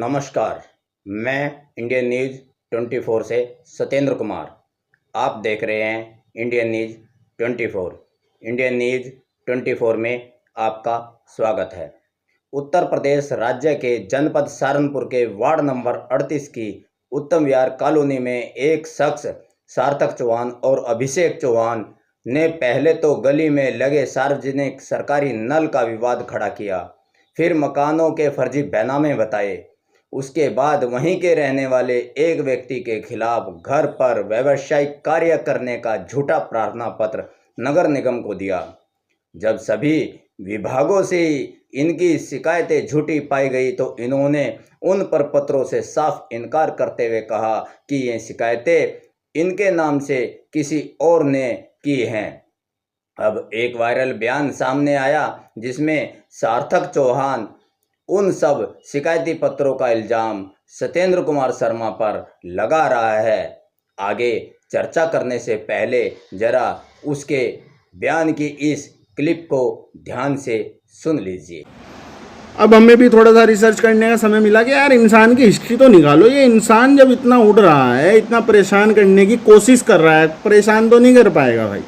नमस्कार। मैं Indian news 24 से सत्येंद्र कुमार। आप देख रहे हैं इंडियन न्यूज़ 24। इंडियन न्यूज़ 24 में आपका स्वागत है। उत्तर प्रदेश राज्य के जनपद सहारनपुर के वार्ड नंबर 38 की उत्तम विहार कॉलोनी में एक शख्स सार्थक चौहान और अभिषेक चौहान ने पहले तो गली में लगे सार्वजनिक सरकारी नल का विवाद खड़ा किया, फिर मकानों के फर्जी बैनामे बताए। उसके बाद वहीं के रहने वाले एक व्यक्ति के खिलाफ घर पर व्यावसायिक कार्य करने का झूठा प्रार्थना पत्र नगर निगम को दिया। जब सभी विभागों से इनकी शिकायतें झूठी पाई गई तो इन्होंने उन प्रपत्रों से साफ इनकार करते हुए कहा कि ये शिकायतें इनके नाम से किसी और ने की हैं। अब एक वायरल बयान सामने आया जिसमें सार्थक चौहान उन सब शिकायती पत्रों का इल्ज़ाम सत्येंद्र कुमार शर्मा पर लगा रहा है। आगे चर्चा करने से पहले जरा उसके बयान की इस क्लिप को ध्यान से सुन लीजिए। अब हमें भी थोड़ा सा रिसर्च करने का समय मिला कि यार इंसान की हिस्ट्री तो निकालो। ये इंसान जब इतना उड़ रहा है, इतना परेशान करने की कोशिश कर रहा है, परेशान तो नहीं कर पाएगा भाई,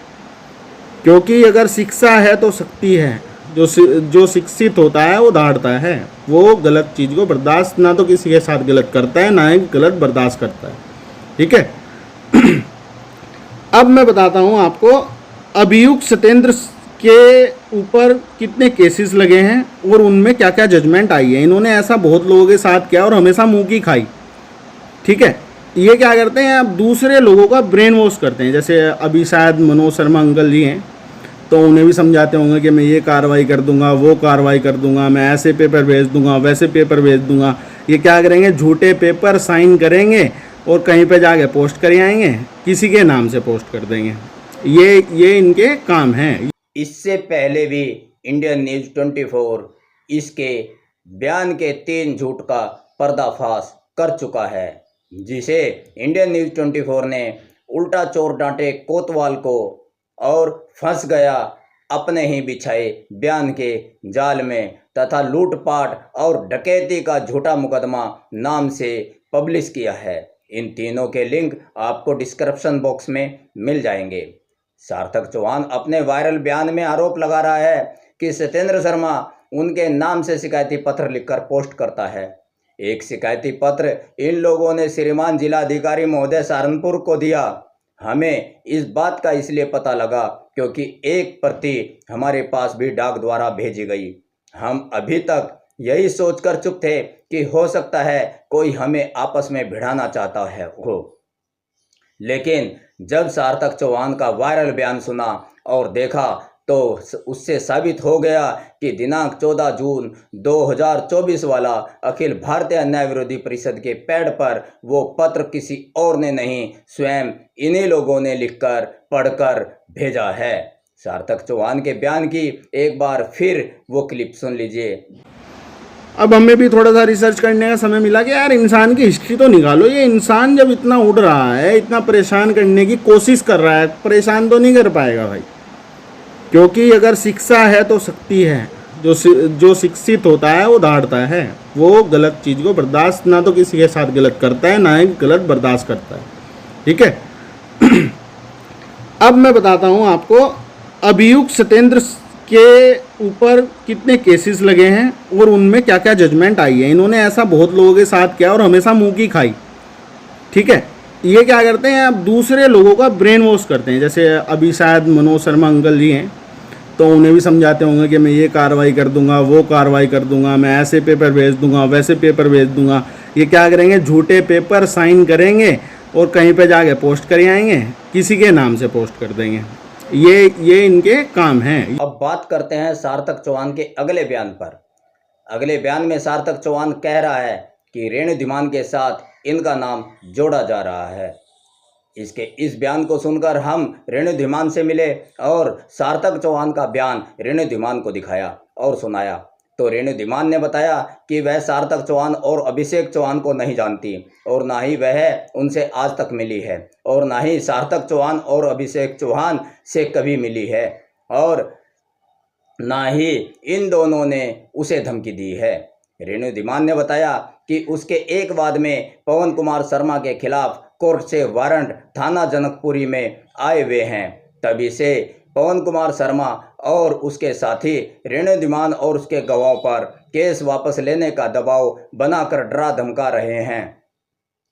क्योंकि अगर शिक्षा है तो शक्ति है। जो शिक्षित होता है वो दहाड़ता है, वो गलत चीज़ को बर्दाश्त ना तो किसी के साथ गलत करता है ना ही गलत बर्दाश्त करता है। ठीक है। अब मैं बताता हूँ आपको अभियुक्त सत्येंद्र के ऊपर कितने केसेस लगे हैं और उनमें क्या क्या जजमेंट आई है। इन्होंने ऐसा बहुत लोगों के साथ किया और हमेशा मुंह की खाई। ठीक है। ये क्या करते हैं, अब दूसरे लोगों का ब्रेन वॉश करते हैं। जैसे अभी शायद मनोज शर्मा अंकल जी हैं, तो उन्हें भी समझाते होंगे कि मैं ये कार्रवाई कर दूंगा, वो कार्रवाई कर दूंगा, मैं ऐसे पेपर भेज दूंगा, वैसे पेपर भेज दूंगा। ये क्या करेंगे, झूठे पेपर साइन करेंगे और कहीं पे जाके पोस्ट कर आएंगे, किसी के नाम से पोस्ट कर देंगे। ये इनके काम हैं। इससे पहले भी इंडियन न्यूज़ 24 इसके बयान के 3 झूठ का पर्दाफाश कर चुका है, जिसे इंडियन न्यूज़ 24 ने उल्टा चोर डांटे कोतवाल को और फंस गया अपने ही बिछाए बयान के जाल में तथा लूटपाट और डकैती का झूठा मुकदमा नाम से पब्लिश किया है। इन तीनों के लिंक आपको डिस्क्रिप्शन बॉक्स में मिल जाएंगे। सार्थक चौहान अपने वायरल बयान में आरोप लगा रहा है कि सत्येंद्र शर्मा उनके नाम से शिकायती पत्र लिखकर पोस्ट करता है। एक शिकायती पत्र इन लोगों ने श्रीमान जिलाधिकारी महोदय सहारनपुर को दिया। हमें इस बात का इसलिए पता लगा क्योंकि एक प्रति हमारे पास भी डाक द्वारा भेजी गई। हम अभी तक यही सोचकर चुप थे कि हो सकता है कोई हमें आपस में भिड़ाना चाहता हो, लेकिन जब सार्थक चौहान का वायरल बयान सुना और देखा तो उससे साबित हो गया कि दिनांक 14 जून 2024 वाला अखिल भारतीय अन्याय विरोधी परिषद के पैड पर वो पत्र किसी और ने नहीं, स्वयं इन्हीं लोगों ने लिखकर पढ़कर भेजा है। सार्थक चौहान के बयान की एक बार फिर वो क्लिप सुन लीजिए। अब हमें भी थोड़ा सा रिसर्च करने का समय मिला कि यार इंसान की हिस्ट्री तो निकालो। ये इंसान जब इतना उड़ रहा है, इतना परेशान करने की कोशिश कर रहा है, परेशान तो नहीं कर पाएगा भाई, क्योंकि अगर शिक्षा है तो शक्ति है। जो शिक्षित होता है वो दहाड़ता है, वो गलत चीज़ को बर्दाश्त ना तो किसी के साथ गलत करता है ना ही गलत बर्दाश्त करता है। ठीक है। अब मैं बताता हूँ आपको अभियुक्त सत्येंद्र के ऊपर कितने केसेस लगे हैं और उनमें क्या क्या जजमेंट आई है। इन्होंने ऐसा बहुत लोगों के साथ किया और हमेशा मुंह की खाई। ठीक है। ये क्या करते हैं, अब दूसरे लोगों का ब्रेन वॉश करते हैं। जैसे अभी शायद मनोज शर्मा अंकल जी हैं, तो उन्हें भी समझाते होंगे कि मैं ये कार्रवाई कर दूंगा, वो कार्रवाई कर दूंगा, मैं ऐसे पेपर भेज दूंगा, वैसे पेपर भेज दूंगा। ये क्या करेंगे, झूठे पेपर साइन करेंगे और कहीं पे जाके पोस्ट कर आएंगे, किसी के नाम से पोस्ट कर देंगे। ये इनके काम हैं। अब बात करते हैं सार्थक चौहान के अगले बयान पर। अगले बयान में सार्थक चौहान कह रहा है कि रेणु धीमान के साथ इनका नाम जोड़ा जा रहा है। इसके इस बयान को सुनकर हम रेणु धीमान से मिले और सार्थक चौहान का बयान रेणु धीमान को दिखाया और सुनाया, तो रेणु धीमान ने बताया कि वह सार्थक चौहान और अभिषेक चौहान को नहीं जानती और ना ही वह उनसे आज तक मिली है और ना ही सार्थक चौहान और अभिषेक चौहान से कभी मिली है और ना ही इन दोनों ने उसे धमकी दी है। रेणु धीमान ने बताया कि उसके एक बाद में पवन कुमार शर्मा के खिलाफ कोर्ट से वारंट थाना जनकपुरी में आए हुए हैं। तभी से पवन कुमार शर्मा और उसके साथी रेणु धीमान और उसके गवाहों पर केस वापस लेने का दबाव बनाकर डरा धमका रहे हैं।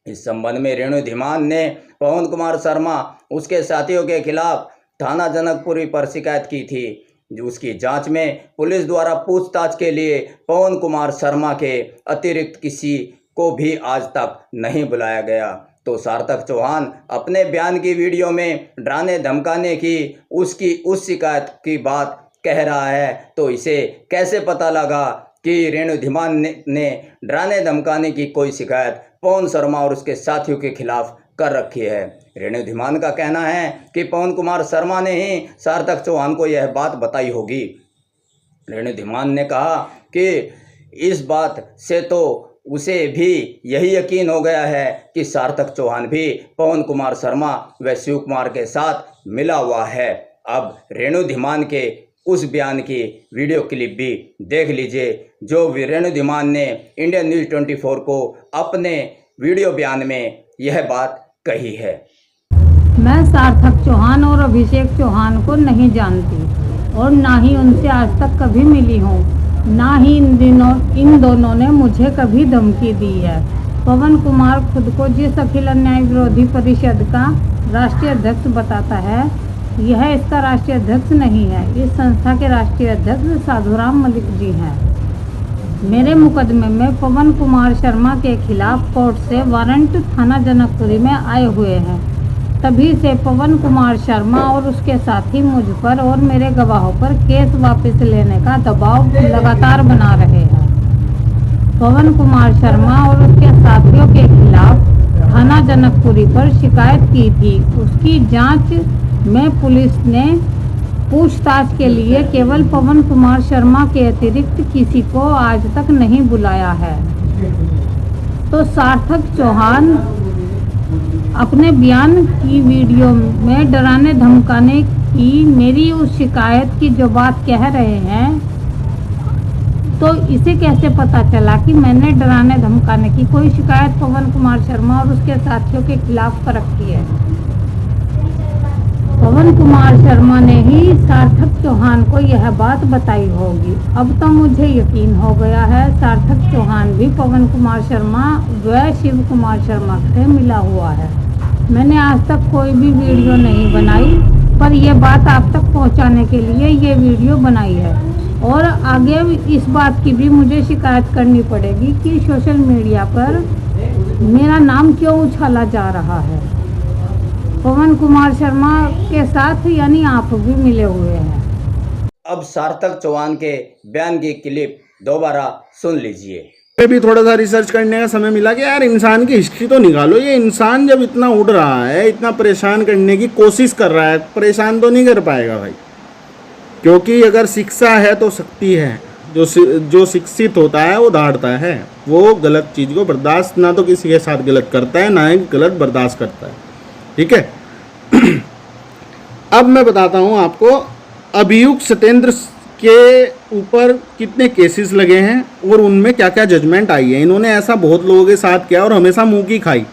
इस संबंध में रेणु धीमान ने पवन कुमार शर्मा उसके साथियों के खिलाफ थाना जनकपुरी पर शिकायत की थी। उसकी जांच में पुलिस द्वारा पूछताछ के लिए पवन कुमार शर्मा के अतिरिक्त किसी को भी आज तक नहीं बुलाया गया। तो सार्थक चौहान अपने बयान की वीडियो में डराने धमकाने की उसकी उस शिकायत की बात कह रहा है, तो इसे कैसे पता लगा कि रेणु धीमान ने डराने धमकाने की कोई शिकायत पवन शर्मा और उसके साथियों के खिलाफ कर रखी है। रेणु धीमान का कहना है कि पवन कुमार शर्मा ने ही सार्थक चौहान को यह बात बताई होगी। रेणु धीमान ने कहा कि इस बात से तो उसे भी यही यकीन हो गया है कि सार्थक चौहान भी पवन कुमार शर्मा व शिव कुमार के साथ मिला हुआ है। अब रेणु धीमान के उस बयान की वीडियो क्लिप भी देख लीजिए, जो रेणु धीमान ने इंडियन न्यूज़ 24 को अपने वीडियो बयान में यह बात कही है। मैं सार्थक चौहान और अभिषेक चौहान को नहीं जानती और ना ही उनसे आज तक कभी मिली हूँ, ना ही इन दोनों ने मुझे कभी धमकी दी है। पवन कुमार खुद को जिस अखिल अन्याय विरोधी परिषद का राष्ट्रीय अध्यक्ष बताता है, यह इसका राष्ट्रीय अध्यक्ष नहीं है। इस संस्था के राष्ट्रीय अध्यक्ष साधुराम मलिक जी हैं। मेरे मुकदमे में पवन कुमार शर्मा के खिलाफ कोर्ट से वारंट थाना जनकपुरी में आए हुए हैं। तभी से पवन कुमार शर्मा और उसके साथी मुझ पर और मेरे गवाहों पर केस वापस लेने का दबाव लगातार बना रहे हैं। पवन कुमार शर्मा और उसके साथियों के खिलाफ थाना जनकपुरी पर शिकायत की थी। उसकी जांच में पुलिस ने पूछताछ के लिए केवल पवन कुमार शर्मा के अतिरिक्त किसी को आज तक नहीं बुलाया है। तो सार्थक चौहान अपने बयान की वीडियो में डराने धमकाने की मेरी उस शिकायत की जो बात कह रहे हैं, तो इसे कैसे पता चला कि मैंने डराने धमकाने की कोई शिकायत पवन कुमार शर्मा और उसके साथियों के खिलाफ कर रखी है? पवन कुमार शर्मा ने ही सार्थक चौहान को यह बात बताई होगी। अब तो मुझे यकीन हो गया है सार्थक चौहान भी पवन कुमार शर्मा व शिव कुमार शर्मा से मिला हुआ है। मैंने आज तक कोई भी वीडियो नहीं बनाई, पर यह बात आप तक पहुंचाने के लिए ये वीडियो बनाई है। और आगे इस बात की भी मुझे शिकायत करनी पड़ेगी कि सोशल मीडिया पर मेरा नाम क्यों उछाला जा रहा है। पवन कुमार शर्मा के साथ यानी आप भी मिले हुए हैं। अब सार्थक चौहान के बयान की क्लिप दोबारा सुन लीजिए। मैं भी थोड़ा सा रिसर्च करने का समय मिला कि यार इंसान की हिस्ट्री तो निकालो। ये इंसान जब इतना उड़ रहा है, इतना परेशान करने की कोशिश कर रहा है, परेशान तो नहीं कर पाएगा भाई, क्योंकि अगर शिक्षा है तो शक्ति है। जो शिक्षित होता है वो दहाड़ता है, वो गलत चीज़ को बर्दाश्त ना तो किसी के साथ गलत करता है, ना ही गलत बर्दाश्त करता है। ठीक है। अब मैं बताता हूं आपको अभियुक्त सत्येंद्र के ऊपर कितने केसेस लगे हैं और उनमें क्या क्या जजमेंट आई है। इन्होंने ऐसा बहुत लोगों के साथ किया और हमेशा मुंह की खाई।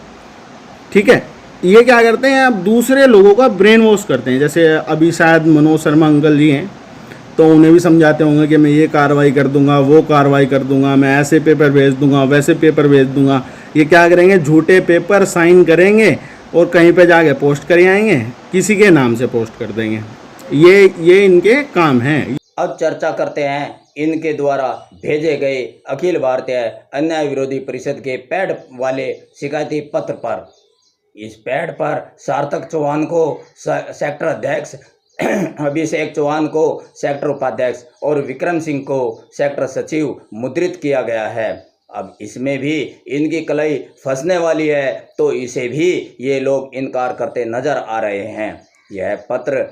ठीक है। ये क्या करते हैं, अब दूसरे लोगों का ब्रेन वॉश करते हैं। जैसे अभी शायद मनोज शर्मा अंकल जी हैं, तो उन्हें भी समझाते होंगे कि मैं ये कार्रवाई कर दूंगा, वो कार्रवाई कर दूंगा, मैं ऐसे पेपर भेज दूंगा, वैसे पेपर भेज दूंगा। ये क्या करेंगे, झूठे पेपर साइन करेंगे और कहीं पे जाके पोस्ट कर आएंगे, किसी के नाम से पोस्ट कर देंगे। ये इनके काम हैं। अब चर्चा करते हैं इनके द्वारा भेजे गए अखिल भारतीय अन्याय विरोधी परिषद के पैड वाले शिकायती पत्र पर। इस पैड पर सार्थक चौहान को सेक्टर अध्यक्ष, अभिषेक चौहान को सेक्टर उपाध्यक्ष और विक्रम सिंह को सेक्टर सचिव मुद्रित किया गया है। अब इसमें भी इनकी कलई फंसने वाली है, तो इसे भी ये लोग इनकार करते नजर आ रहे हैं। यह पत्र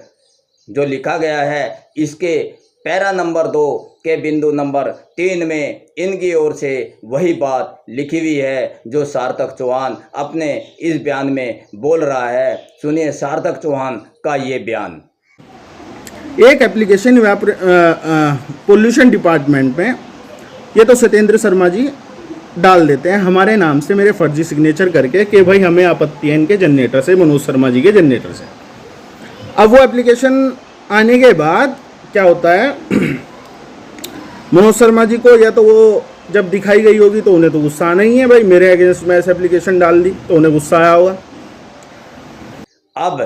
जो लिखा गया है, इसके पैरा नंबर 2 के बिंदु नंबर 3 में इनकी ओर से वही बात लिखी हुई है जो सार्थक चौहान अपने इस बयान में बोल रहा है। सुनिए सार्थक चौहान का ये बयान। एक एप्लीकेशन पोल्यूशन डिपार्टमेंट में ये तो सत्येंद्र शर्मा जी डाल देते हैं हमारे नाम से, मेरे फर्जी सिग्नेचर करके कि भाई हमें आपत्ति है इनके जनरेटर से, मनोज शर्मा जी के जनरेटर से। अब वो एप्लीकेशन आने के बाद क्या होता है, मनोज शर्मा जी को या तो वो जब दिखाई गई होगी तो उन्हें तो गुस्सा आना ही है, भाई मेरे अगेंस्ट में ऐसे एप्लीकेशन डाल दी तो उन्हें गुस्सा आया होगा। अब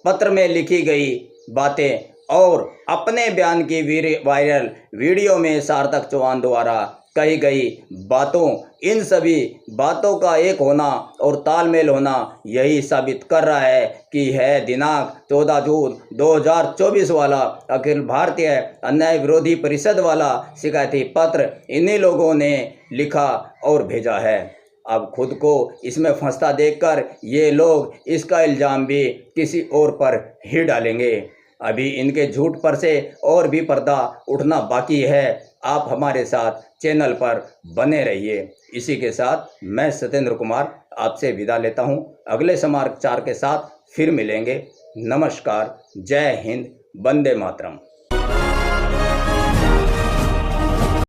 पत्र में लिखी गई बातें और अपने बयान की वायरल वीडियो में सार्थक चौहान द्वारा कही गई बातों, इन सभी बातों का एक होना और तालमेल होना यही साबित कर रहा है कि है दिनांक 14 जून 2024 वाला अखिल भारतीय अन्याय विरोधी परिषद वाला शिकायती पत्र इन्हीं लोगों ने लिखा और भेजा है। अब खुद को इसमें फंसता देखकर ये लोग इसका इल्ज़ाम भी किसी और पर ही डालेंगे। अभी इनके झूठ पर से और भी पर्दा उठना बाकी है। आप हमारे साथ चैनल पर बने रहिए। इसी के साथ मैं सत्येंद्र कुमार आपसे विदा लेता हूं। अगले समाचार के साथ फिर मिलेंगे। नमस्कार, जय हिंद, वंदे मातरम।